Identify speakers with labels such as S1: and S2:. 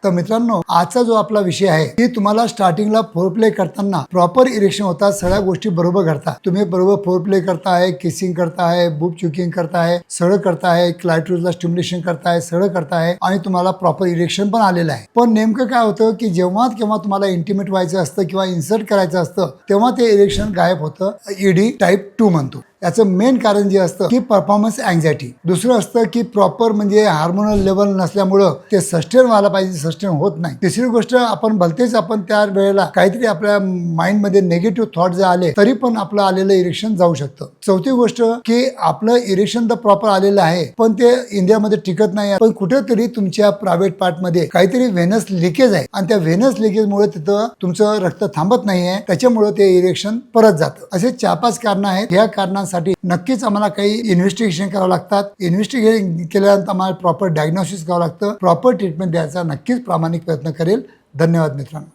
S1: तर मित्रांनो, आजचा जो आपला विषय आहे की तुम्हाला स्टार्टिंगला फोर प्ले करताना प्रॉपर इरेक्शन होतात, सगळ्या गोष्टी बरोबर घडतात. तुम्ही बरोबर फोर प्ले करताय, किसिंग करताय, बूब चुकिंग करताय, सगळं करताय, क्लायटोरिसला स्टिम्युलेशन करताय, सगळं करताय आणि तुम्हाला प्रॉपर इरेक्शन पण आलेलं आहे. पण नेमकं काय होतं की जेव्हा केव्हा तुम्हाला इंटिमेट व्हायचं असतं किंवा इन्सर्ट करायचं असतं तेव्हा ते इरेक्शन गायब होतं. ईडी टाईप 2 म्हणतो. याचं मेन कारण जे असतं की परफॉर्मन्स अँझायटी. दुसरं असतं की प्रॉपर म्हणजे हार्मोनल लेवल नसल्यामुळं ते सस्टेन व्हायला पाहिजे, सस्टेन होत नाही. तिसरी गोष्ट, आपण त्या वेळेला काहीतरी आपल्या माइंड मध्ये निगेटिव्ह थॉट जर आले तरी पण आपलं आलेलं इरेक्शन जाऊ शकतं. चौथी गोष्ट की आपलं इरेक्शन तर प्रॉपर आलेलं आहे पण ते इंडियामध्ये टिकत नाही. पण कुठेतरी तुमच्या प्रायव्हेट पार्ट मध्ये काहीतरी व्हेनस लिकेज आहे आणि त्या व्हेनस लिकेजमुळे तिथं तुमचं रक्त थांबत नाहीये, त्याच्यामुळे ते इरेक्शन परत जातं. असे 4-5 कारण आहेत. या कारणांसाठी नक्कीच आम्हाला काही इन्व्हेस्टिगेशन करावं लागतात. इन्व्हेस्टिगेशन केल्यानंतर आम्हाला प्रॉपर डायग्नोसिस करावं लागतं. प्रॉपर ट्रीटमेंट द्यायचा नक्कीच प्रामाणिक प्रयत्न करेल. धन्यवाद मित्रांनो.